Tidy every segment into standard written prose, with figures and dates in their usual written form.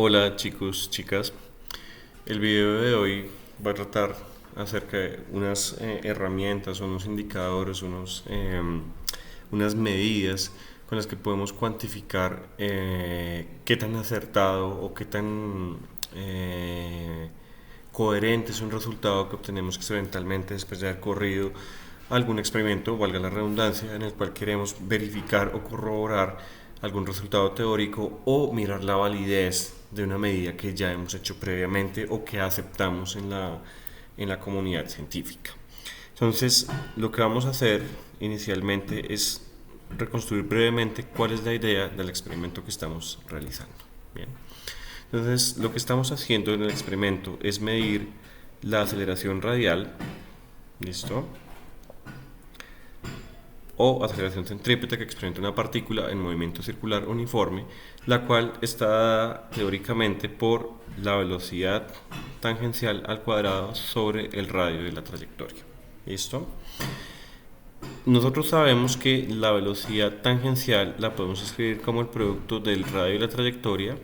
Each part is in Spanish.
Hola chicos, chicas. El video de hoy va a tratar acerca de unas herramientas, unos indicadores, unas medidas con las que podemos cuantificar qué tan acertado o qué tan coherente es un resultado que obtenemos experimentalmente después de haber corrido algún experimento, valga la redundancia, en el cual queremos verificar o corroborar algún resultado teórico o mirar la validez de una medida que ya hemos hecho previamente o que aceptamos en la comunidad científica. Entonces, lo que vamos a hacer inicialmente es reconstruir brevemente cuál es la idea del experimento que estamos realizando. Bien. Entonces, lo que estamos haciendo en el experimento es medir la aceleración radial, ¿listo? O aceleración centrípeta que experimenta una partícula en movimiento circular uniforme, la cual está dada teóricamente por la velocidad tangencial al cuadrado sobre el radio de la trayectoria. ¿Listo? Nosotros sabemos que la velocidad tangencial la podemos escribir como el producto del radio de la trayectoria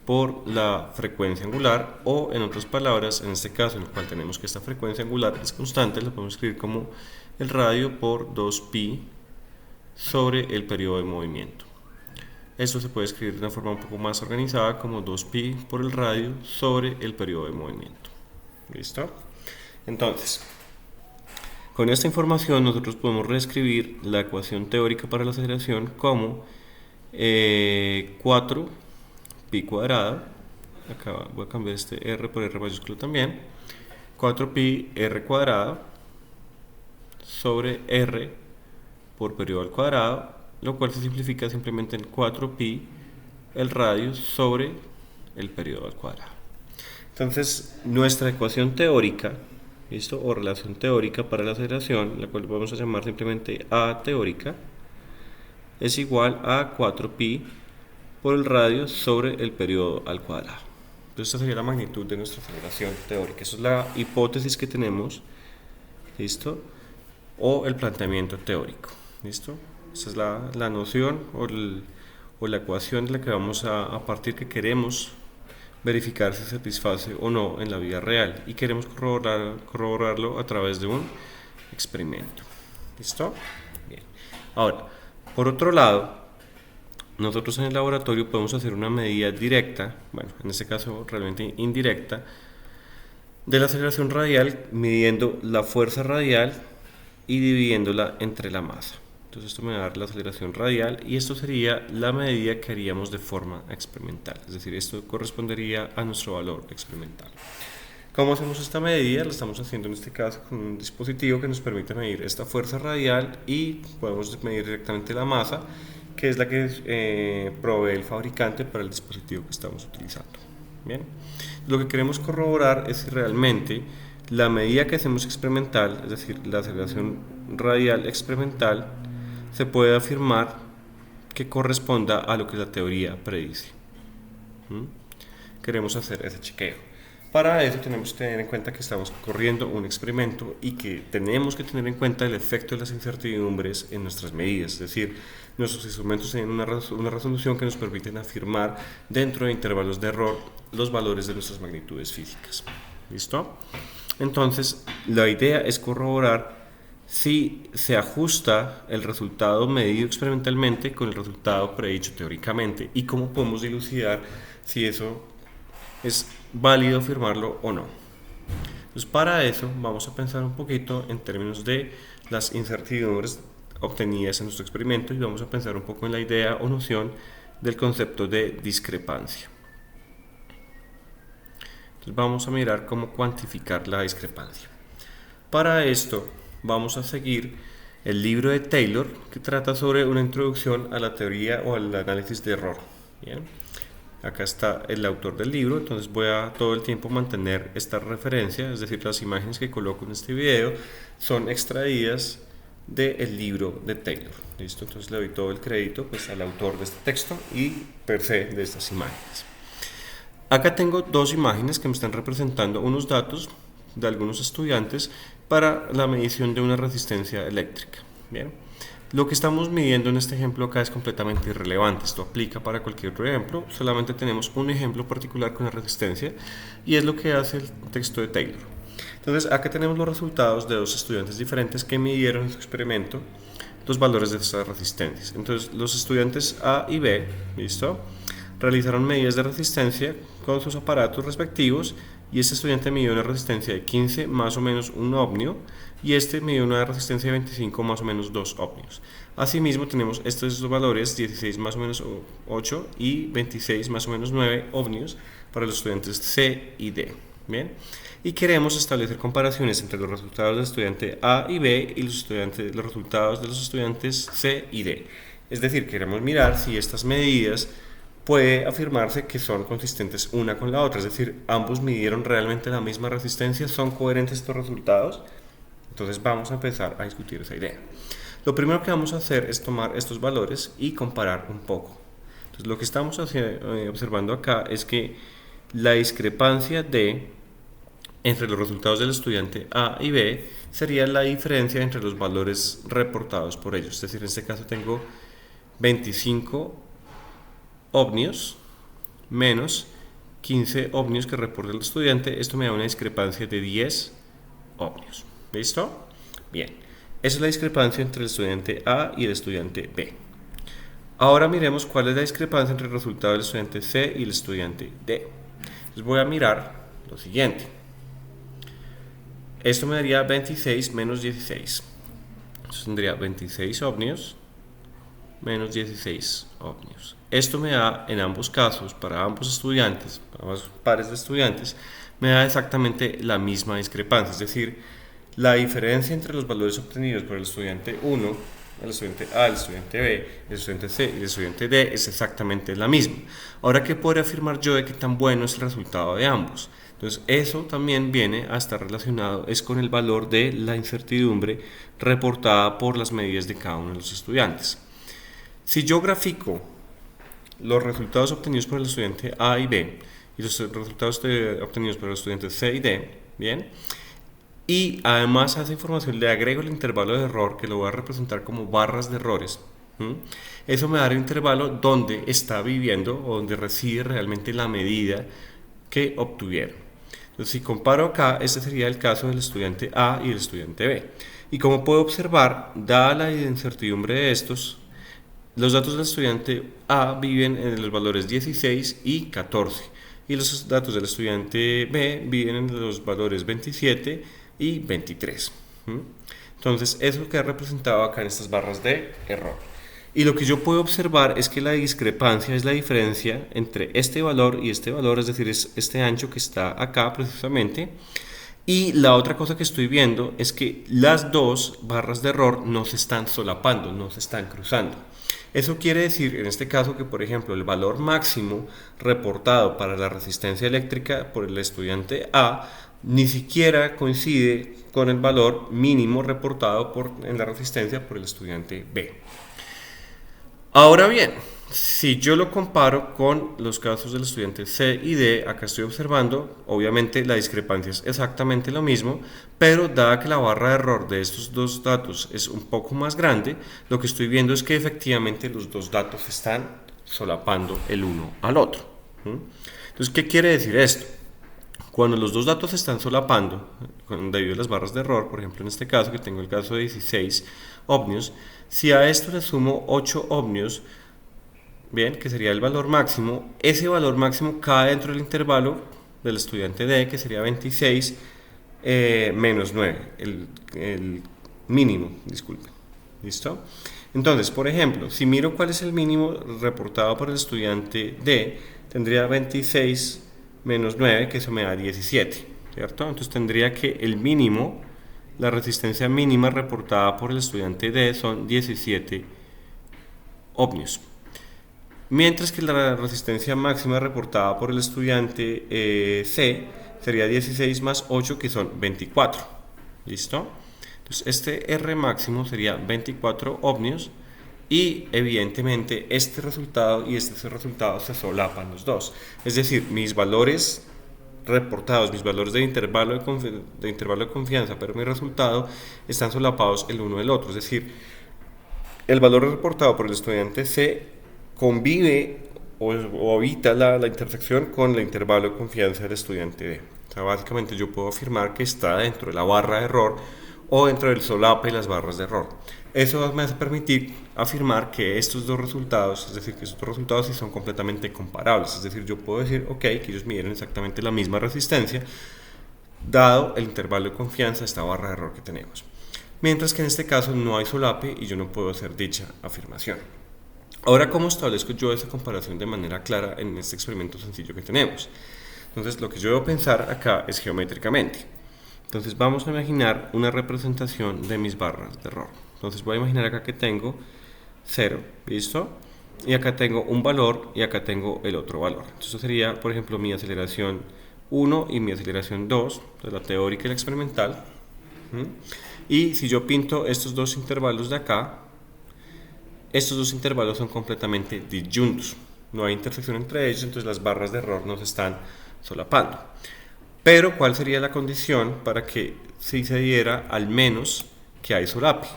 por la frecuencia angular, o en otras palabras, en este caso en el cual tenemos que esta frecuencia angular es constante, la podemos escribir como el radio por 2pi sobre el periodo de movimiento. Esto se puede escribir de una forma un poco más organizada como 2pi por el radio sobre el periodo de movimiento. ¿Listo? Entonces, con esta información nosotros podemos reescribir la ecuación teórica para la aceleración como 4 pi cuadrada, acá voy a cambiar este r por r mayúsculo también, 4pi r cuadrado sobre r por periodo al cuadrado, lo cual se simplifica simplemente en 4pi el radio sobre el periodo al cuadrado. Entonces, nuestra ecuación teórica, ¿listo? O relación teórica para la aceleración, la cual vamos a llamar simplemente A teórica, es igual a 4pi por el radio sobre el periodo al cuadrado. Entonces esta sería la magnitud de nuestra aceleración teórica. Esa es la hipótesis que tenemos, ¿listo? O el planteamiento teórico, ¿listo? Esa es la noción o la ecuación de la que vamos a partir, que queremos verificar si satisface o no en la vida real, y queremos corroborarlo a través de un experimento. ¿Listo? Bien. Ahora, por otro lado, nosotros en el laboratorio podemos hacer una medida directa, bueno, en este caso realmente indirecta, de la aceleración radial, midiendo la fuerza radial y dividiéndola entre la masa. Entonces esto me va a dar la aceleración radial, y esto sería la medida que haríamos de forma experimental, es decir, esto correspondería a nuestro valor experimental. ¿Cómo hacemos esta medida? La estamos haciendo en este caso con un dispositivo que nos permite medir esta fuerza radial, y podemos medir directamente la masa, que es la que provee el fabricante para el dispositivo que estamos utilizando. Bien, lo que queremos corroborar es si realmente la medida que hacemos experimental, es decir, la aceleración radial experimental, se puede afirmar que corresponda a lo que la teoría predice. Queremos hacer ese chequeo. Para eso tenemos que tener en cuenta que estamos corriendo un experimento y que tenemos que tener en cuenta el efecto de las incertidumbres en nuestras medidas, es decir, nuestros instrumentos tienen una resolución que nos permiten afirmar dentro de intervalos de error los valores de nuestras magnitudes físicas. ¿Listo? Entonces, la idea es corroborar si se ajusta el resultado medido experimentalmente con el resultado predicho teóricamente, y cómo podemos dilucidar si eso es válido afirmarlo o no. Entonces, para eso vamos a pensar un poquito en términos de las incertidumbres obtenidas en nuestro experimento, y vamos a pensar un poco en la idea o noción del concepto de discrepancia. Entonces vamos a mirar cómo cuantificar la discrepancia. Para esto vamos a seguir el libro de Taylor, que trata sobre una introducción a la teoría o al análisis de error. Bien. Acá está el autor del libro, entonces voy a todo el tiempo mantener esta referencia, es decir, las imágenes que coloco en este video son extraídas del libro de Taylor. ¿Listo? Entonces le doy todo el crédito pues al autor de este texto y per se de estas imágenes. Acá tengo dos imágenes que me están representando unos datos de algunos estudiantes para la medición de una resistencia eléctrica. Bien. Lo que estamos midiendo en este ejemplo acá es completamente irrelevante. Esto aplica para cualquier otro ejemplo. Solamente tenemos un ejemplo particular con la resistencia y es lo que hace el texto de Taylor. Entonces, acá tenemos los resultados de dos estudiantes diferentes que midieron en su experimento los valores de estas resistencias. Entonces, los estudiantes A y B, ¿listo?, realizaron medidas de resistencia con sus aparatos respectivos y este estudiante midió una resistencia de 15 más o menos 1 ohmio y este midió una resistencia de 25 más o menos 2 ohmios. Asimismo tenemos estos dos valores, 16 más o menos 8 y 26 más o menos 9 ohmios para los estudiantes C y D. Bien, y queremos establecer comparaciones entre los resultados del estudiante A y B y los resultados de los estudiantes C y D. Es decir, queremos mirar si estas medidas puede afirmarse que son consistentes una con la otra, es decir, ambos midieron realmente la misma resistencia, son coherentes estos resultados. Entonces vamos a empezar a discutir esa idea. Lo primero que vamos a hacer es tomar estos valores y comparar un poco. Entonces lo que estamos observando acá es que la discrepancia entre los resultados del estudiante A y B sería la diferencia entre los valores reportados por ellos. Es decir, en este caso tengo 25 ohmios menos 15 ohmios que reporta el estudiante. Esto me da una discrepancia de 10 ohmios. ¿Listo? Bien. Esa es la discrepancia entre el estudiante A y el estudiante B. Ahora miremos cuál es la discrepancia entre el resultado del estudiante C y el estudiante D. Entonces voy a mirar lo siguiente. Esto me daría 26 menos 16. Entonces tendría 26 ohmios menos 16 ohmios. Esto me da en ambos casos, para ambos estudiantes, para ambos pares de estudiantes, me da exactamente la misma discrepancia, es decir, la diferencia entre los valores obtenidos por el estudiante 1, el estudiante A, el estudiante B, el estudiante C y el estudiante D es exactamente la misma. Ahora, ¿qué podría afirmar yo de qué tan bueno es el resultado de ambos? Entonces, eso también viene a estar relacionado es con el valor de la incertidumbre reportada por las medidas de cada uno de los estudiantes. Si yo grafico los resultados obtenidos por el estudiante A y B y los resultados obtenidos por los estudiantes C y D, bien, y además a esa información le agrego el intervalo de error que lo voy a representar como barras de errores, eso me dará un intervalo donde está viviendo o donde reside realmente la medida que obtuvieron. Entonces, si comparo acá, este sería el caso del estudiante A y el estudiante B. Y como puedo observar, dada la incertidumbre de estos, los datos del estudiante A viven en los valores 16 y 14 y los datos del estudiante B viven en los valores 27 y 23. Entonces eso queda representado acá en estas barras de error. Y lo que yo puedo observar es que la discrepancia es la diferencia entre este valor y este valor, es decir, es este ancho que está acá precisamente. Y la otra cosa que estoy viendo es que las dos barras de error no se están solapando, no se están cruzando. Eso quiere decir, en este caso, que por ejemplo el valor máximo reportado para la resistencia eléctrica por el estudiante A ni siquiera coincide con el valor mínimo reportado en la resistencia por el estudiante B. Ahora bien, si yo lo comparo con los casos del estudiante C y D, acá estoy observando, obviamente la discrepancia es exactamente lo mismo, pero dada que la barra de error de estos dos datos es un poco más grande, lo que estoy viendo es que efectivamente los dos datos están solapando el uno al otro. Entonces, ¿qué quiere decir esto? Cuando los dos datos están solapando, debido a las barras de error, por ejemplo en este caso que tengo el caso de 16 ohmios, si a esto le sumo 8 ohmios, bien, que sería el valor máximo, ese valor máximo cae dentro del intervalo del estudiante D, que sería 26 menos 9, el mínimo, disculpen. ¿Listo? Entonces, por ejemplo, si miro cuál es el mínimo reportado por el estudiante D, tendría 26 menos 9, que eso me da 17, ¿cierto? Entonces tendría que el mínimo, la resistencia mínima reportada por el estudiante D son 17 ohmios. Mientras que la resistencia máxima reportada por el estudiante C sería 16 más 8, que son 24. ¿Listo? Entonces este R máximo sería 24 ohmios y evidentemente este resultado y este resultado se solapan los dos. Es decir, mis valores reportados, mis valores de intervalo de confianza, pero mi resultado están solapados el uno del otro. Es decir, el valor reportado por el estudiante C convive o evita la intersección con el intervalo de confianza del estudiante D. O sea, básicamente yo puedo afirmar que está dentro de la barra de error o dentro del solape y las barras de error. Eso me hace permitir afirmar que estos dos resultados, es decir, que estos dos resultados sí son completamente comparables. Es decir, yo puedo decir, ok, que ellos midieron exactamente la misma resistencia, dado el intervalo de confianza de esta barra de error que tenemos. Mientras que en este caso no hay solape y yo no puedo hacer dicha afirmación. Ahora, ¿cómo establezco yo esa comparación de manera clara en este experimento sencillo que tenemos? Entonces, lo que yo debo pensar acá es geométricamente. Entonces, vamos a imaginar una representación de mis barras de error. Entonces, voy a imaginar acá que tengo 0, ¿listo? Y acá tengo un valor y acá tengo el otro valor. Entonces, eso sería, por ejemplo, mi aceleración 1 y mi aceleración 2, de la teórica y la experimental. Y si yo pinto estos dos intervalos de acá, estos dos intervalos son completamente disyuntos. No hay intersección entre ellos, entonces las barras de error no se están solapando. Pero, ¿cuál sería la condición para que sí se diera al menos que hay solape?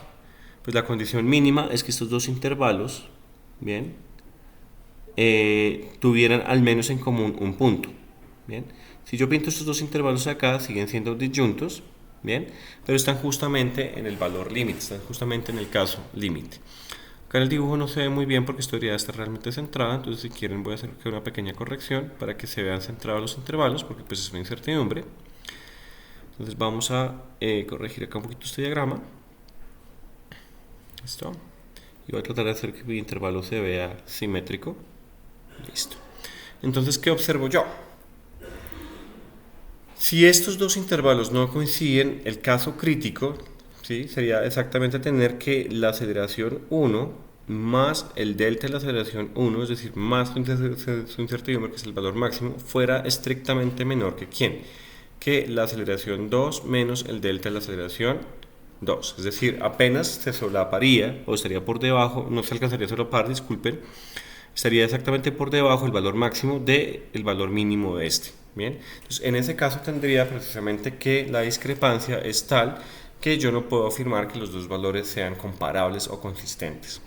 Pues la condición mínima es que estos dos intervalos, bien, tuvieran al menos en común un punto. Bien, si yo pinto estos dos intervalos acá, siguen siendo disyuntos, bien, pero están justamente en el valor límite, están justamente en el caso límite. Acá en el dibujo no se ve muy bien porque esta teoría está realmente centrada, entonces si quieren voy a hacer una pequeña corrección para que se vean centrados los intervalos, porque pues es una incertidumbre. Entonces vamos a corregir acá un poquito este diagrama. Listo. Y voy a tratar de hacer que mi intervalo se vea simétrico. Listo. Entonces, ¿qué observo yo? Si estos dos intervalos no coinciden, el caso crítico, ¿sí?, sería exactamente tener que la aceleración 1 más el delta de la aceleración 1, es decir, más su incertidumbre, que es el valor máximo, fuera estrictamente menor que ¿quién? Que la aceleración 2 menos el delta de la aceleración 2. Es decir, apenas se solaparía, o estaría por debajo, no se alcanzaría a solapar, disculpen, estaría exactamente por debajo el valor máximo del valor mínimo de este. Bien, entonces en ese caso tendría precisamente que la discrepancia es tal que yo no puedo afirmar que los dos valores sean comparables o consistentes.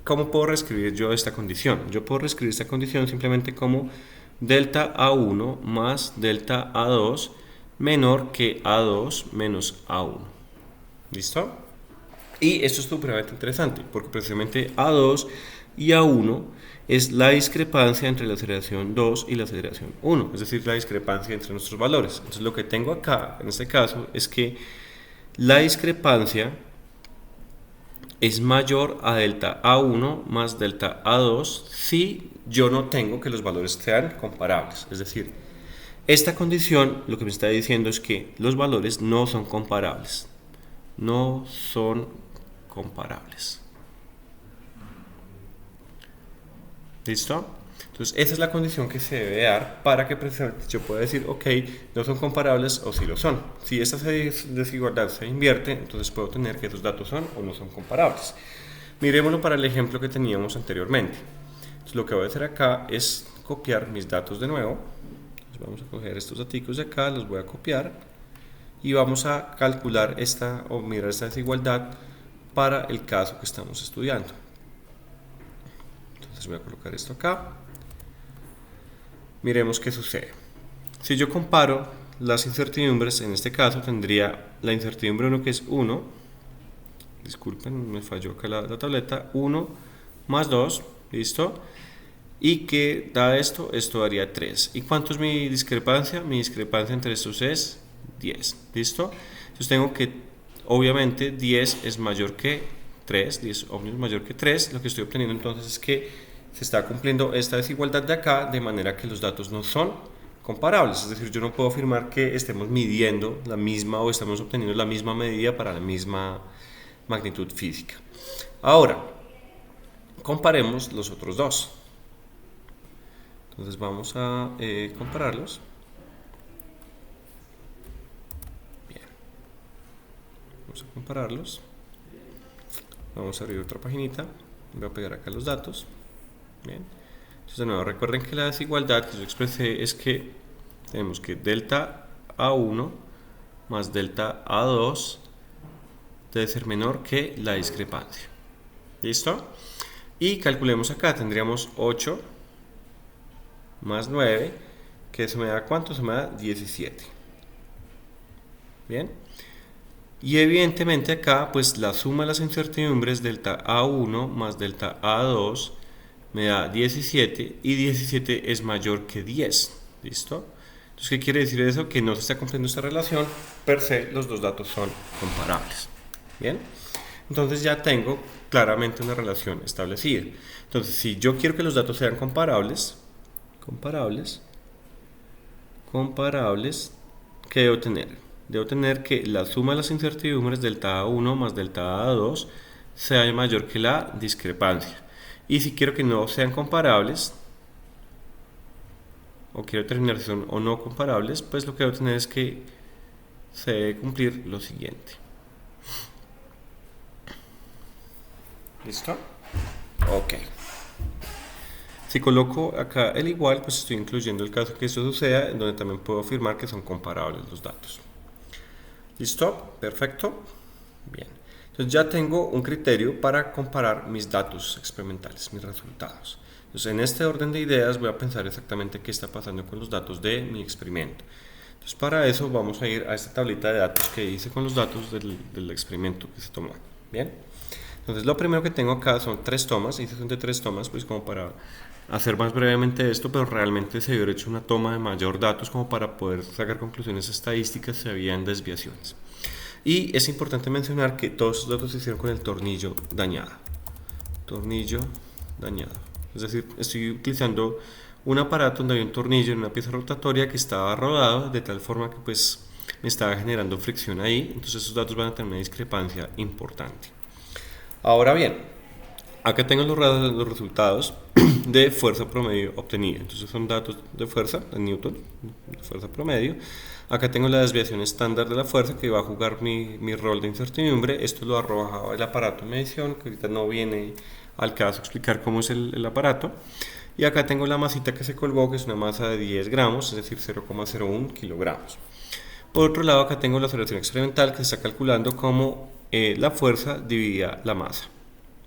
¿Cómo puedo reescribir yo esta condición? Yo puedo reescribir esta condición simplemente como delta A1 más delta A2 menor que A2 menos A1. ¿Listo? Y esto es supremamente interesante porque precisamente A2 y A1 es la discrepancia entre la aceleración 2 y la aceleración 1, es decir, la discrepancia entre nuestros valores. Entonces lo que tengo acá, en este caso, es que la discrepancia es mayor a delta A1 más delta A2 si yo no tengo que los valores sean comparables. Es decir, esta condición lo que me está diciendo es que los valores no son comparables. No son comparables. ¿Listo? Entonces esa es la condición que se debe dar para que precisamente yo pueda decir, ok, no son comparables o sí lo son. Si esta desigualdad se invierte, entonces puedo tener que esos datos son o no son comparables. Miremoslo para el ejemplo que teníamos anteriormente. Entonces lo que voy a hacer acá es copiar mis datos de nuevo. Entonces vamos a coger estos datos de acá, los voy a copiar y vamos a calcular esta o mirar esta desigualdad para el caso que estamos estudiando. Entonces voy a colocar esto acá. Miremos qué sucede. Si yo comparo las incertidumbres, en este caso tendría la incertidumbre 1 que es 1, disculpen, me falló acá la tableta, 1 más 2, ¿listo? Y que da esto daría 3. ¿Y cuánto es mi discrepancia? Mi discrepancia entre estos es 10, ¿listo? Entonces tengo que, obviamente, 10 es mayor que 3, 10 ohmios es mayor que 3, lo que estoy obteniendo entonces es que se está cumpliendo esta desigualdad de acá, de manera que los datos no son comparables, es decir, yo no puedo afirmar que estemos midiendo la misma o estamos obteniendo la misma medida para la misma magnitud física. Ahora, comparemos los otros dos. Entonces vamos a compararlos. Bien. Vamos a compararlos. Vamos a abrir otra paginita. Voy a pegar acá los datos. Bien. Entonces de nuevo recuerden que la desigualdad que yo expresé es que tenemos que delta A1 más delta A2 debe ser menor que la discrepancia. ¿Listo? Y calculemos acá, tendríamos 8 más 9, que eso me da ¿cuánto? Se me da 17. Bien. Y evidentemente acá, pues la suma de las incertidumbres delta A1 más delta A2 me da 17 y 17 es mayor que 10. ¿Listo? Entonces, ¿qué quiere decir eso? Que no se está cumpliendo esta relación, per se los dos datos son comparables. Bien. Entonces ya tengo claramente una relación establecida. Entonces, si yo quiero que los datos sean comparables, ¿qué debo tener? Debo tener que la suma de las incertidumbres delta A1 más delta A2 sea mayor que la discrepancia. Y si quiero que no sean comparables, o quiero determinar si son o no comparables, pues lo que debo tener es que se debe cumplir lo siguiente. ¿Listo? Ok. Si coloco acá el igual, pues estoy incluyendo el caso que esto suceda, en donde también puedo afirmar que son comparables los datos. ¿Listo? Perfecto. Bien. Entonces ya tengo un criterio para comparar mis datos experimentales, mis resultados. Entonces en este orden de ideas voy a pensar exactamente qué está pasando con los datos de mi experimento. Entonces para eso vamos a ir a esta tablita de datos que hice con los datos del experimento que se tomó. Bien. Entonces lo primero que tengo acá son 3 tomas, hice de 3 tomas, pues como para hacer más brevemente esto, pero realmente se había hecho una toma de mayor datos como para poder sacar conclusiones estadísticas si habían desviaciones. Y es importante mencionar que todos esos datos se hicieron con el tornillo dañado. Tornillo dañado. Es decir, estoy utilizando un aparato donde había un tornillo en una pieza rotatoria que estaba rodado de tal forma que pues me estaba generando fricción ahí. Entonces esos datos van a tener una discrepancia importante. Ahora bien, acá tengo los resultados de fuerza promedio obtenida. Entonces son datos de fuerza, de Newton, de fuerza promedio. Acá tengo la desviación estándar de la fuerza que va a jugar mi rol de incertidumbre. Esto lo arroja el aparato de medición, que ahorita no viene al caso explicar cómo es el aparato. Y acá tengo la masita que se colgó, que es una masa de 10 gramos, es decir, 0,01 kilogramos. Por otro lado, acá tengo la aceleración experimental que se está calculando como la fuerza dividida la masa.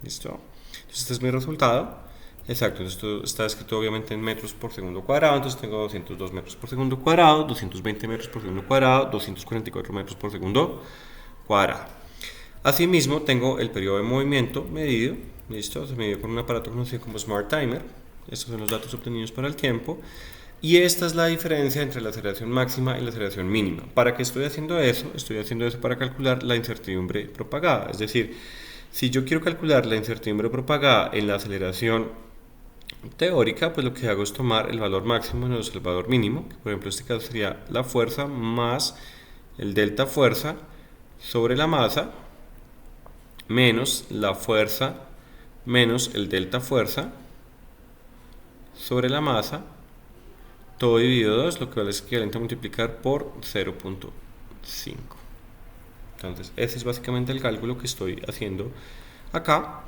¿Listo? Entonces este es mi resultado. Exacto, esto está escrito obviamente en metros por segundo cuadrado, entonces tengo 202 metros por segundo cuadrado, 220 metros por segundo cuadrado, 244 metros por segundo cuadrado. Asimismo, tengo el periodo de movimiento medido, ¿listo? Se medido con un aparato conocido como Smart Timer. Estos son los datos obtenidos para el tiempo. Y esta es la diferencia entre la aceleración máxima y la aceleración mínima. ¿Para qué estoy haciendo eso? Estoy haciendo eso para calcular la incertidumbre propagada. Es decir, si yo quiero calcular la incertidumbre propagada en la aceleración teórica, pues lo que hago es tomar el valor máximo menos el valor mínimo, que por ejemplo en este caso sería la fuerza más el delta fuerza sobre la masa menos la fuerza menos el delta fuerza sobre la masa, todo dividido 2, lo que es equivalente a multiplicar por 0.5. Entonces ese es básicamente el cálculo que estoy haciendo acá.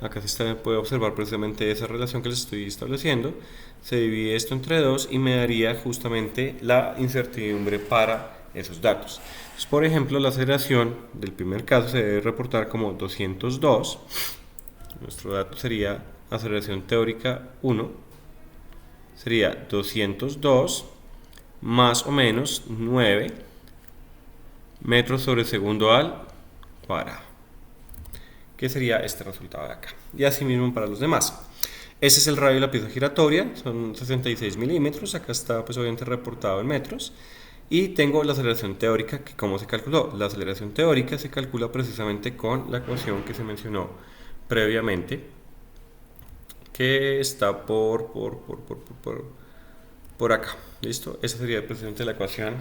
Acá se puede observar precisamente esa relación que les estoy estableciendo. Se divide esto entre 2 y me daría justamente la incertidumbre para esos datos. Entonces, por ejemplo, la aceleración del primer caso se debe reportar como 202. Nuestro dato sería aceleración teórica 1. Sería 202 más o menos 9 metros sobre segundo al cuadrado, que sería este resultado de acá. Y así mismo para los demás. Ese es el radio de la pieza giratoria, son 66 milímetros, acá está pues obviamente reportado en metros. Y tengo la aceleración teórica, que ¿cómo se calculó? La aceleración teórica se calcula precisamente con la ecuación que se mencionó previamente, que está por acá. ¿Listo? Esa sería precisamente la ecuación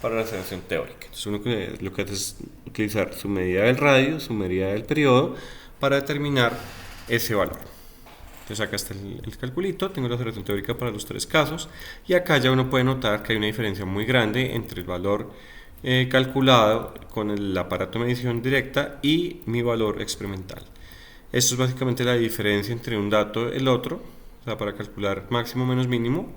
para la aceleración teórica. Entonces uno lo que hace es utilizar su medida del radio, su medida del periodo, para determinar ese valor. Entonces acá está el calculito, tengo la aceleración teórica para los 3 casos, y acá ya uno puede notar que hay una diferencia muy grande entre el valor calculado con el aparato de medición directa y mi valor experimental. Esto es básicamente la diferencia entre un dato y el otro, o sea, para calcular máximo menos mínimo.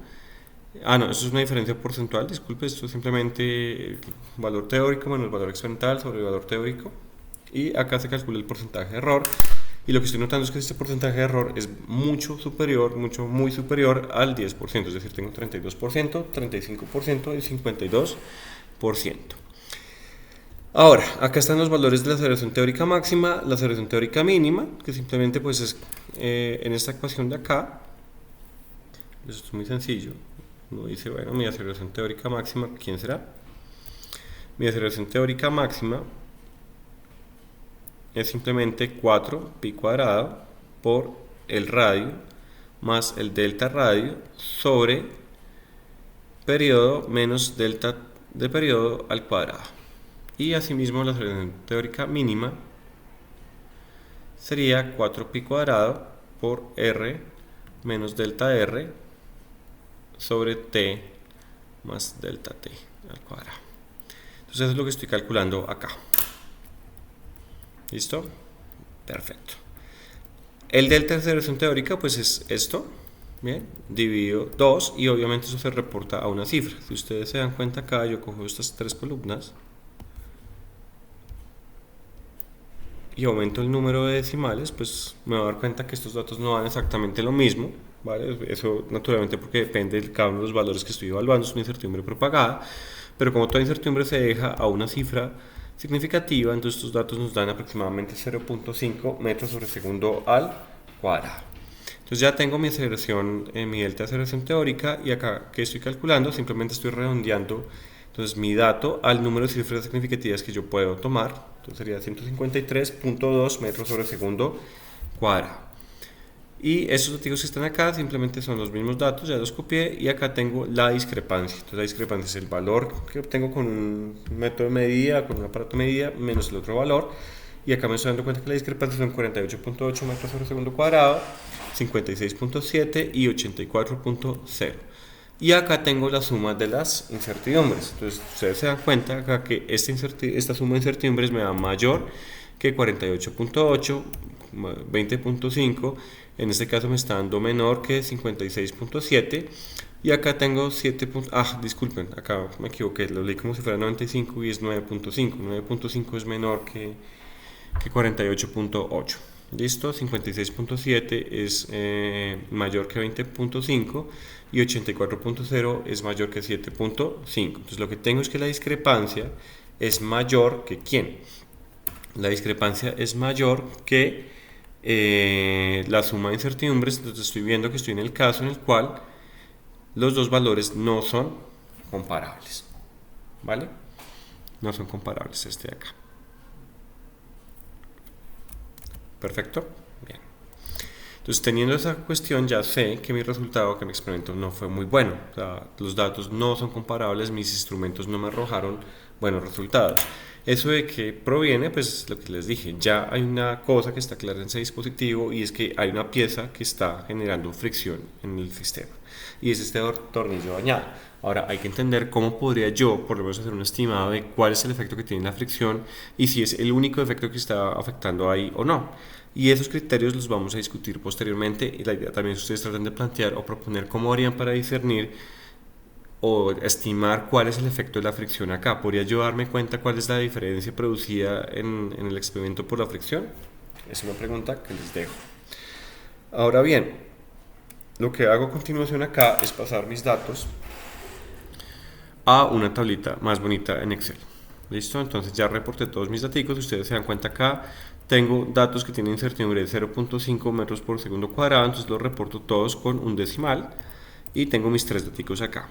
No, eso es una diferencia porcentual, disculpe, esto es simplemente el valor teórico menos el valor experimental sobre el valor teórico. Y acá se calcula el porcentaje de error. y lo que estoy notando es que este porcentaje de error es mucho superior, muy superior al 10%, es decir, tengo 32%, 35% y 52%. Ahora, acá están los valores de la aceleración teórica máxima, la aceleración teórica mínima, que simplemente pues es en esta ecuación de acá. Eso es muy sencillo. Uno dice, bueno, mi aceleración teórica máxima, ¿quién será? Mi aceleración teórica máxima es simplemente 4 pi cuadrado por el radio más el delta radio sobre periodo menos delta de periodo al cuadrado. Y asimismo la aceleración teórica mínima sería 4 pi cuadrado por r menos delta r sobre t más delta t al cuadrado. Entonces eso es lo que estoy calculando acá. ¿Listo? Perfecto. El delta de aceleración teórica pues es esto, bien, dividido 2 y obviamente eso se reporta a una cifra. Si ustedes se dan cuenta acá, yo cojo estas tres columnas y aumento el número de decimales, pues me voy a dar cuenta que estos datos no dan exactamente lo mismo, ¿vale? Eso naturalmente porque depende de cada uno de los valores que estoy evaluando, es una incertidumbre propagada, pero como toda incertidumbre se deja a una cifra significativa, entonces estos datos nos dan aproximadamente 0.5 metros sobre segundo al cuadrado. Entonces ya tengo mi aceleración, mi delta de aceleración teórica, y acá que estoy calculando, simplemente estoy redondeando entonces mi dato al número de cifras significativas que yo puedo tomar. Entonces sería 153.2 metros sobre segundo cuadrado. Y esos datos que están acá simplemente son los mismos datos, ya los copié, y acá tengo la discrepancia. Entonces la discrepancia es el valor que obtengo con un método de medida, con un aparato de medida, menos el otro valor. Y acá me estoy dando cuenta que la discrepancia son 48.8 metros sobre segundo cuadrado, 56.7 y 84.0. Y acá tengo la suma de las incertidumbres. Entonces ustedes se dan cuenta acá que esta suma de incertidumbres me da mayor que 48.8, 20.5. En este caso me está dando menor que 56.7. Y acá tengo 7. Disculpen, acá me equivoqué, lo leí como si fuera 95 y es 9.5. 9.5 es menor que 48.8. Listo, 56.7 es mayor que 20.5 y 84.0 es mayor que 7.5. Entonces lo que tengo es que la discrepancia es mayor que ¿quién? La discrepancia es mayor que la suma de incertidumbres. Entonces estoy viendo que estoy en el caso en el cual los dos valores no son comparables, ¿vale? No son comparables este de acá. Perfecto, bien. Entonces teniendo esa cuestión ya sé que mi resultado, que mi experimento no fue muy bueno. O sea, los datos no son comparables, mis instrumentos no me arrojaron buenos resultados. ¿Eso de qué proviene? Pues lo que les dije, ya hay una cosa que está clara en ese dispositivo, y es que hay una pieza que está generando fricción en el sistema, y es este tornillo dañado. Ahora hay que entender cómo podría yo por lo menos hacer un estimado de cuál es el efecto que tiene la fricción y si es el único efecto que está afectando ahí o no. Y esos criterios los vamos a discutir posteriormente, y la idea también es que ustedes traten de plantear o proponer cómo harían para discernir o estimar cuál es el efecto de la fricción acá. ¿Podría yo darme cuenta cuál es la diferencia producida en el experimento por la fricción? Es una pregunta que les dejo. Ahora bien, lo que hago a continuación acá es pasar mis datos a una tablita más bonita en Excel. ¿Listo? Entonces ya reporté todos mis datos. Si ustedes se dan cuenta acá, tengo datos que tienen incertidumbre de 0.5 metros por segundo cuadrado, entonces los reporto todos con un decimal, y tengo mis tres datos acá.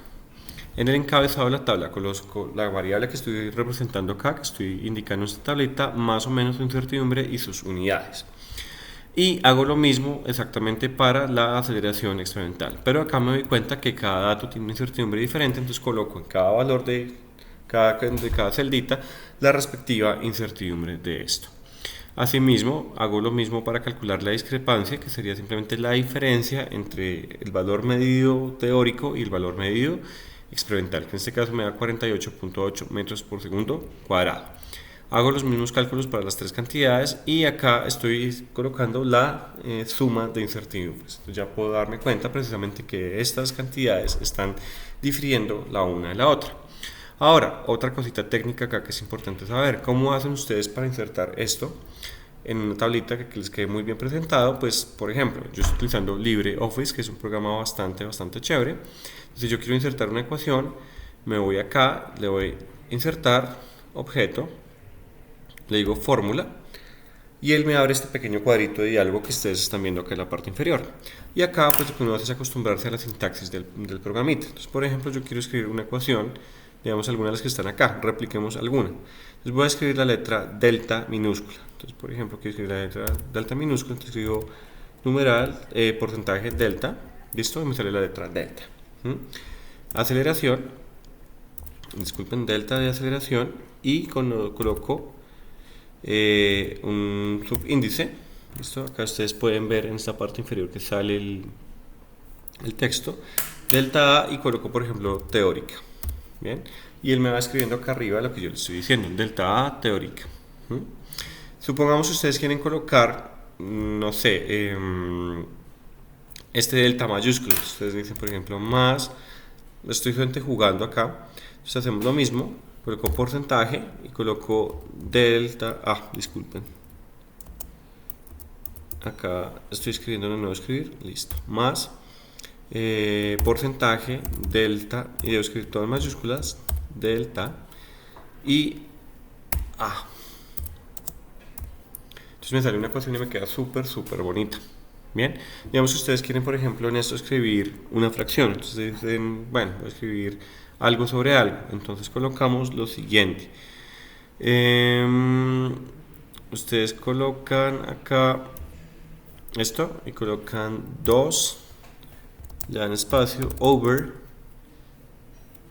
En el encabezado de la tabla coloco la variable que estoy representando acá, que estoy indicando en esta tableta, más o menos su incertidumbre y sus unidades. Y hago lo mismo exactamente para la aceleración experimental, pero acá me doy cuenta que cada dato tiene una incertidumbre diferente, entonces coloco en cada valor de cada celdita la respectiva incertidumbre de esto. Asimismo, hago lo mismo para calcular la discrepancia, que sería simplemente la diferencia entre el valor medido teórico y el valor medido experimental, que en este caso me da 48.8 metros por segundo cuadrado. Hago los mismos cálculos para las tres cantidades, y acá estoy colocando la suma de incertidumbres. Entonces ya puedo darme cuenta precisamente que estas cantidades están difiriendo la una de la otra. Ahora, otra cosita técnica acá que es importante saber: ¿cómo hacen ustedes para insertar esto en una tablita que les quede muy bien presentado. Pues por ejemplo, yo estoy utilizando LibreOffice, que es un programa bastante chévere. Si yo quiero insertar una ecuación, me voy acá, le voy a insertar objeto, le digo fórmula, y él me abre este pequeño cuadrito de diálogo que ustedes están viendo acá en la parte inferior. Y acá pues lo que uno hace es acostumbrarse a la sintaxis del programita. Entonces, por ejemplo, yo quiero escribir una ecuación, digamos algunas de las que están acá, repliquemos alguna. Entonces voy a escribir la letra delta minúscula. Entonces, por ejemplo, quiero escribir la letra delta minúscula, entonces escribo numeral, porcentaje delta, listo, y me sale la letra delta. Aceleración, disculpen, delta de aceleración, y coloco un subíndice. ¿Listo? Acá ustedes pueden ver en esta parte inferior que sale el texto delta A, y coloco por ejemplo teórica. Bien, y él me va escribiendo acá arriba lo que yo le estoy diciendo, delta A teórica. Supongamos que ustedes quieren colocar, no sé, este delta mayúsculo. Ustedes dicen por ejemplo más, estoy solamente jugando acá. Entonces hacemos lo mismo, coloco porcentaje y coloco delta, disculpen, acá estoy escribiendo en nuevo escribir, listo, más porcentaje delta, y debo escribir todas mayúsculas, delta y A. Entonces me sale una ecuación y me queda súper bonita. Bien, digamos que ustedes quieren por ejemplo en esto escribir una fracción, entonces dicen, bueno, voy a escribir algo sobre algo, entonces colocamos lo siguiente. Ustedes colocan acá esto y colocan 2, le dan espacio, over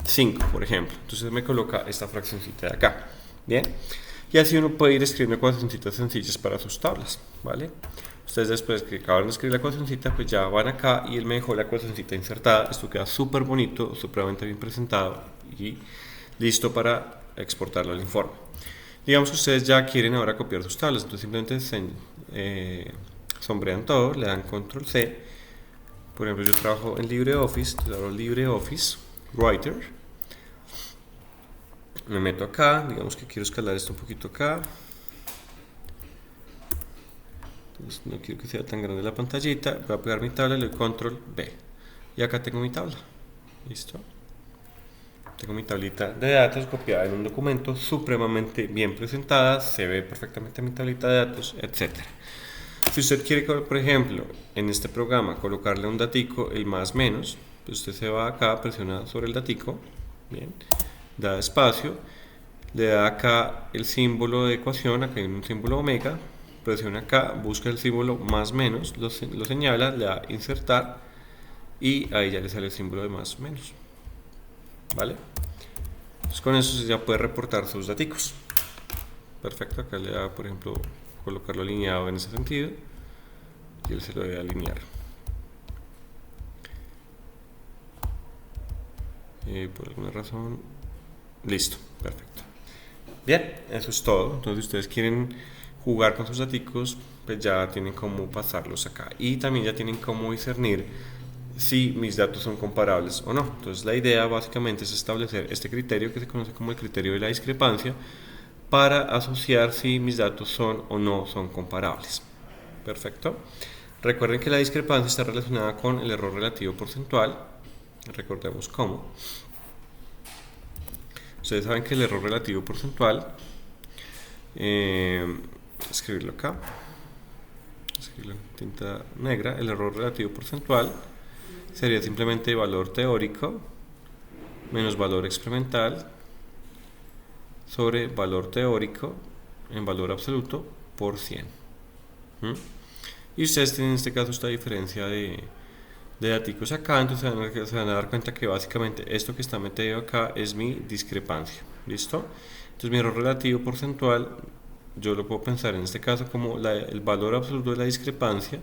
5, por ejemplo. Entonces me coloca esta fraccioncita de acá. Bien, y así uno puede ir escribiendo ecuacioncitas sencillas para sus tablas, ¿vale? Ustedes después que acabaron de escribir la ecuacioncita, pues ya van acá y él me dejó la ecuacioncita insertada. Esto queda súper bonito, supremamente bien presentado y listo para exportarlo al informe. Digamos que ustedes ya quieren ahora copiar sus tablas, entonces simplemente sombrean todo, le dan control C. Por ejemplo, yo trabajo en LibreOffice, entonces abro LibreOffice Writer, me meto acá, digamos que quiero escalar esto un poquito acá. Entonces, no quiero que sea tan grande la pantallita, voy a pegar mi tabla, le doy control B y acá tengo mi tabla. Listo, tengo mi tablita de datos copiada en un documento supremamente bien presentada, se ve perfectamente mi tablita de datos, etcétera. Si usted quiere, por ejemplo, en este programa colocarle un datico, el más menos, pues usted se va acá, presiona sobre el datico, bien, da espacio, le da acá el símbolo de ecuación, acá hay un símbolo omega, presiona acá, busca el símbolo más menos, lo señala, le da insertar y ahí ya le sale el símbolo de más menos, ¿vale? Entonces con eso ya puede reportar sus daticos. Perfecto, acá le da por ejemplo colocarlo alineado en ese sentido y él se lo debe alinear. Por alguna razón, listo, perfecto. Bien, eso es todo. Entonces si ustedes quieren jugar con sus daticos, pues ya tienen cómo pasarlos acá y también ya tienen cómo discernir si mis datos son comparables o no. Entonces la idea básicamente es establecer este criterio que se conoce como el criterio de la discrepancia para asociar si mis datos son o no son comparables. Perfecto. Recuerden que la discrepancia está relacionada con el error relativo porcentual. Recordemos cómo. Ustedes saben que el error relativo porcentual, escribirlo acá, escribirlo en tinta negra, el error relativo porcentual sería simplemente valor teórico menos valor experimental sobre valor teórico en valor absoluto por 100. Y ustedes tienen en este caso esta diferencia de daticos acá, entonces se van a dar cuenta que básicamente esto que está metido acá es mi discrepancia. ¿Listo? Entonces mi error relativo porcentual yo lo puedo pensar en este caso como el valor absoluto de la discrepancia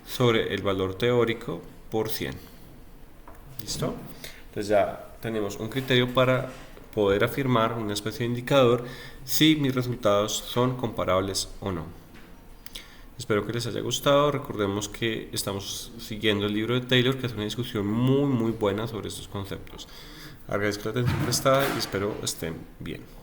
sobre el valor teórico por 100. ¿Listo? Entonces ya tenemos un criterio para poder afirmar, una especie de indicador, si mis resultados son comparables o no. Espero que les haya gustado. Recordemos que estamos siguiendo el libro de Taylor, que hace una discusión muy buena sobre estos conceptos. Agradezco la atención prestada y espero estén bien.